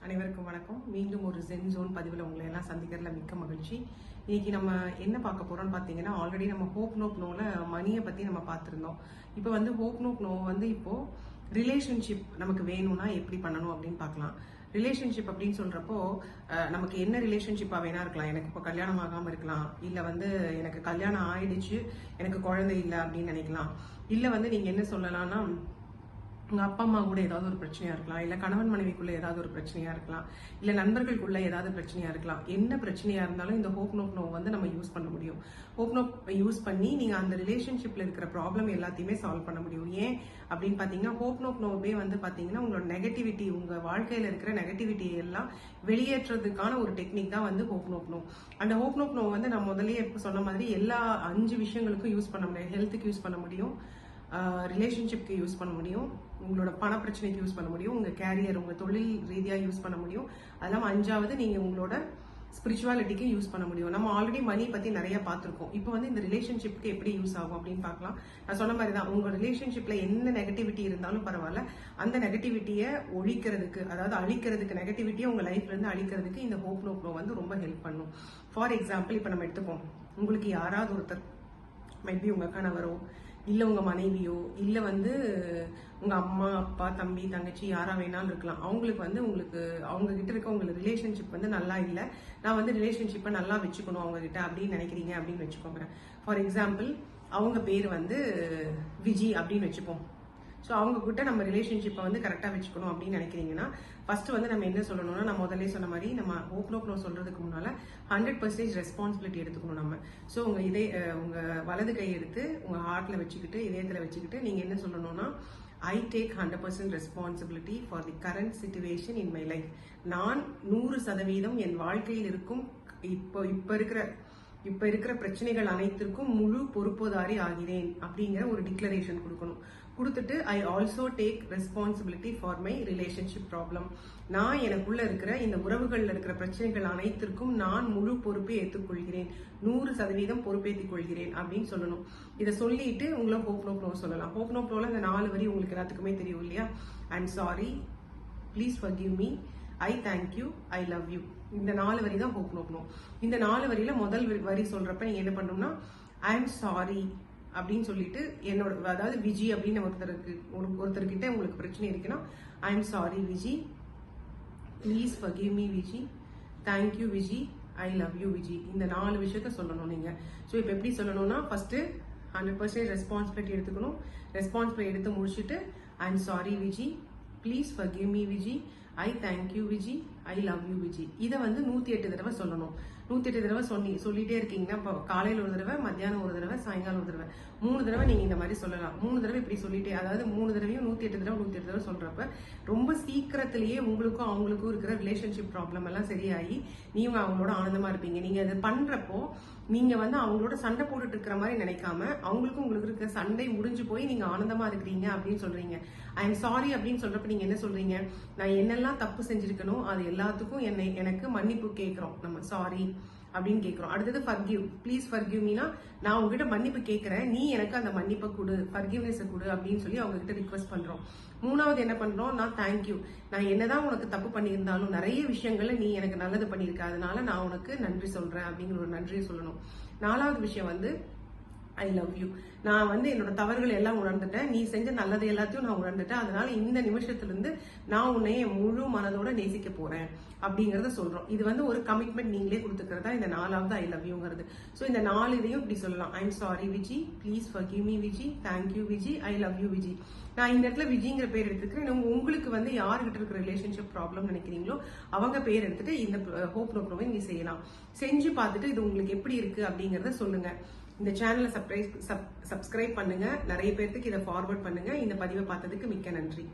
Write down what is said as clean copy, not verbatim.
அனைவருக்கும் வணக்கம். மீண்டும் ஒரு ஜென் ஜோன் பதிவில் உங்களை எல்லாம் சந்திக்கிறதுல மிக்க மகிழ்ச்சி. இன்னைக்கு நம்ம என்ன பார்க்க போறோம்னு பார்த்தீங்கன்னா, ஆல்ரெடி நம்ம ஹோப் நோக் நோல மணியை பத்தி நம்ம பார்த்துருந்தோம். இப்போ வந்து ஹோப் நோக் நோ வந்து இப்போ ரிலேஷன்ஷிப் நமக்கு வேணும்னா எப்படி பண்ணணும் அப்படின்னு பார்க்கலாம். ரிலேஷன்ஷிப் அப்படின்னு சொல்றப்போ நமக்கு என்ன ரிலேஷன்ஷிப்பா வேணா இருக்கலாம். எனக்கு இப்போ கல்யாணம் ஆகாம இருக்கலாம், இல்ல வந்து எனக்கு கல்யாணம் ஆயிடுச்சு, எனக்கு குழந்தை இல்லை அப்படின்னு நினைக்கலாம். இல்ல வந்து நீங்க என்ன சொல்லலாம்னா, உங்க அப்பா அம்மா கூட ஏதாவது ஒரு பிரச்சனையா இருக்கலாம், இல்ல கணவன் மனைவிக்குள்ள ஏதாவது ஒரு பிரச்சனையா இருக்கலாம், இல்ல நண்பர்களுக்குள்ள ஏதாவது பிரச்சனையா இருக்கலாம். என்ன பிரச்சனையா இருந்தாலும் இந்த ஹோப் நோக் நோ வந்து நம்ம யூஸ் பண்ண முடியும். ஹோப் நோக் யூஸ் பண்ணி நீங்க அந்த ரிலேஷன்ஷிப்ல இருக்கிற ப்ராப்ளம் எல்லாத்தையுமே சால்வ் பண்ண முடியும். ஏன் அப்படின்னு பாத்தீங்கன்னா, ஹோப் நோக் நோவே வந்து பாத்தீங்கன்னா உங்களோட நெகட்டிவிட்டி, உங்க வாழ்க்கையில இருக்கிற நெகட்டிவிட்டி எல்லாம் வெளியேற்றதுக்கான ஒரு டெக்னிக் தான் வந்து ஹோப் நோக் நோ. அந்த ஹோப் நோக் நோ வந்து நான் முதல்லயே சொன்ன மாதிரி எல்லா 5 விஷயங்களுக்கும் யூஸ் பண்ண முடியும். ஹெல்த்துக்கு யூஸ் பண்ண முடியும், ரிலேஷன்ஷிப்க்கு யூஸ் பண்ண முடியும், உங்களோட பண பிரச்சனைக்கு யூஸ் பண்ண முடியும், உங்க கேரியர், உங்க தொழில் ரீதியா யூஸ் பண்ண முடியும். அதெல்லாம் 5வது நீங்க உங்களோட ஸ்பிரிச்சுவாலிட்டிக்கு யூஸ் பண்ண முடியும். நம்ம ஆல்ரெடி மணி பத்தி நிறைய பார்த்திருக்கோம். இப்போ வந்து இந்த ரிலேஷன்ஷிப்க்கு எப்படி யூஸ் ஆகும் அப்படின்னு பார்க்கலாம். நான் சொன்ன மாதிரி தான், உங்க ரிலேஷன்ஷிப்ல என்ன நெகட்டிவிட்டி இருந்தாலும் பரவாயில்ல, அந்த நெகட்டிவிட்டியை ஒழிக்கிறதுக்கு, அதாவது அழிக்கிறதுக்கு, நெகட்டிவிட்டியை உங்க லைஃப்ல இருந்து அழிக்கிறதுக்கு இந்த ஹோப் நோக் நோ வந்து ரொம்ப ஹெல்ப் பண்ணும். ஃபார் எக்ஸாம்பிள், இப்போ நம்ம எடுத்துப்போம், உங்களுக்கு யாராவது ஒருத்தர், மேபி உங்க கணவரோ இல்ல உங்க மனைவியோ இல்ல வந்து உங்க அம்மா அப்பா தம்பி தங்கச்சி யாரா வேணாலும் இருக்கலாம், அவங்களுக்கு வந்து உங்களுக்கு அவங்க கிட்ட இருக்க உங்களுக்கு ரிலேஷன்ஷிப் வந்து நல்லா இல்ல, நான் வந்து ரிலேஷன்ஷிப்பை நல்லா வச்சுக்கணும் அவங்க கிட்ட அப்படின்னு நினைக்கிறீங்க அப்படின்னு வச்சுக்கோங்க. ஃபார் எக்ஸாம்பிள், அவங்க பேர் வந்து விஜி அப்படின்னு வச்சுப்போம். ஸோ அவங்க கிட்ட நம்ம ரிலேஷன்ஷிப்பை வந்து கரெக்டாக வச்சுக்கணும் அப்படின்னு நினைக்கிறீங்கன்னா, ஃபர்ஸ்ட் வந்து நம்ம என்ன சொல்லணும்னா, நான் முதல்ல சொன்ன மாதிரி நம்ம ஹோப் நோக் நோ சொல்றதுக்கு முன்னால 100% ரெஸ்பான்சிபிலிட்டி எடுத்துக்கணும் நம்ம. ஸோ உங்க வலது கை எடுத்து உங்க ஹார்ட்ல வச்சுக்கிட்டு, இதயத்துல வச்சுக்கிட்டு நீங்க என்ன சொல்லணும்னா, I take 100% responsibility for the current situation in my life. நான் 100% என் வாழ்க்கையில் இருக்கும் இப்ப இருக்கிற பிரச்சனைகள் அனைத்திற்கும் முழு பொறுப்புதாரி ஆகிறேன் அப்படிங்கிற ஒரு டிக்ளரேஷன் கொடுக்கணும். கொடுத்துட்டு I also take responsibility for my relationship problem. நான் எனக்குள்ள இருக்கிற இந்த உறவுகள்ல இருக்கிற பிரச்சனைகள் அனைத்திற்கும் நான் முழு பொறுப்பை ஏற்றுக்கொள்கிறேன், 100% பொறுப்பேற்றுக் கொள்கிறேன் அப்படின்னு சொல்லணும். இதை சொல்லிட்டு உங்களை ஹோப் நோக் நோ சொல்லலாம். ஹோப் நோக் நோல இந்த 4 வரி உங்களுக்கு எல்லாத்துக்குமே தெரியும் இல்லையா? I'm sorry, please forgive me, I thank you, I love you. இந்த 4 வரி தான் ஹோப் நோக் நோ. இந்த 4 வரியில முதல் வரி சொல்றப்ப நீங்க என்ன பண்ணணும்னா, ஐ எம் சாரி அப்படின்னு சொல்லிட்டு, என்னோட, அதாவது விஜி அப்படின்னு ஒருத்தர்கிட்ட உங்களுக்கு பிரச்சனை இருக்குன்னா, I am sorry Viji, please forgive me Viji, thank you Viji, I love you Viji. இந்த 4 விஷயத்த சொல்லணும் நீங்க. ஸோ இப்போ எப்படி சொல்லணும்னா, ஃபர்ஸ்ட் 100% ரெஸ்பான்சிபிலிட்டி எடுத்துக்கணும். ரெஸ்பான்சிபிலிட்டி எடுத்து முடிச்சுட்டு, I am sorry Viji, please forgive me Viji, I thank you Viji, I love you Viji. இதை வந்து 108 தடவை சொல்லணும். 108 தடவை சொல்லிட்டே இருக்கீங்கன்னா, இப்போ காலையில் ஒரு தடவை, மத்தியானம் ஒரு தடவை, சாயங்காலம் ஒரு தடவை, 3 தடவை நீங்க இந்த மாதிரி சொல்லலாம். 3 தடவை இப்படி சொல்லிட்டே, அதாவது 3 தடவையும் 108 தடவை சொல்றப்ப ரொம்ப சீக்கிரத்திலேயே உங்களுக்கும் அவங்களுக்கும் இருக்கிற ரிலேஷன்ஷிப் ப்ராப்ளம் எல்லாம் சரியாகி நீங்க அவங்களோட ஆனந்தமா இருப்பீங்க. நீங்க அதை பண்றப்போ நீங்க வந்து அவங்களோட சண்டை போட்டுட்டு இருக்கிற மாதிரி நினைக்காம, அவங்களுக்கும் உங்களுக்கு இருக்கிற சண்டை முடிஞ்சு போய் நீங்க ஆனந்தமா இருக்கிறீங்க அப்படின்னு சொல்றீங்க. ஐ எம் சாரி அப்படின்னு சொல்றப்ப நீங்க என்ன சொல்றீங்க, நான் என்னெல்லாம் தப்பு செஞ்சிருக்கணும் அது எல்லாத்துக்கும் எனக்கு மன்னிப்பு கேட்கிறோம், நம்ம சாரி அப்படின்னு கேட்கிறோம். அடுத்தது ஃபர்கிவ், ப்ளீஸ் ஃபர்கிவ் மீனா, நான் உங்ககிட்ட மன்னிப்பு கேட்கிறேன், நீ எனக்கு அந்த மன்னிப்பை கொடு, ஃபர்கிவ்னஸ் கொடு அப்படின்னு சொல்லி அவங்க கிட்ட ரிக்வெஸ்ட் பண்றோம். 3வது என்ன பண்றோம், நான் தேங்க்யூ, நான் என்னதான் உனக்கு தப்பு பண்ணியிருந்தாலும் நிறைய விஷயங்கள்ல நீ எனக்கு நல்லது பண்ணியிருக்க, அதனால நான் உனக்கு நன்றி சொல்றேன் அப்படிங்கிற ஒரு நன்றியை சொல்லணும். 4வது விஷயம் வந்து ஐ லவ் யூ, நான் வந்து என்னோட தவறுகள் எல்லாம் உணர்ந்துட்டேன், நீ செஞ்ச நல்லது எல்லாத்தையும் நான் உணர்ந்துட்டேன், அதனால இந்த நிமிஷத்திலிருந்து நான் உன்னை முழு மனதோட நேசிக்க போறேன் அப்படிங்கறத சொல்றோம். இது வந்து ஒரு கமிட்மெண்ட் நீங்களே கொடுத்துக்கிறதா இந்த 4வது ஐ லவ் யூங்கிறது. ஸோ இந்த 4 இதையும் இப்படி சொல்லலாம். I am sorry Viji, please forgive me Viji, thank you Viji, I love you Viji. நான் இந்த இடத்துல விஜிங்கிற பேர் எடுத்துக்கிறேன். உங்களுக்கு வந்து யாருகிட்ட இருக்கிற ரிலேஷன்ஷிப் ப்ராப்ளம் நினைக்கிறீங்களோ அவங்க பேர் எடுத்துட்டு இந்த ஹோப் நோக் நோவை நீங்க செய்யலாம். செஞ்சு பார்த்துட்டு இது உங்களுக்கு எப்படி இருக்கு அப்படிங்கறத சொல்லுங்க. இந்த சேனலை சப்ஸ்கிரைப் பண்ணுங்க, நிறைய பேருக்கு இதை ஃபார்வர்ட் பண்ணுங்க. இந்த பதிவை பார்த்ததுக்கு மிக்க நன்றி.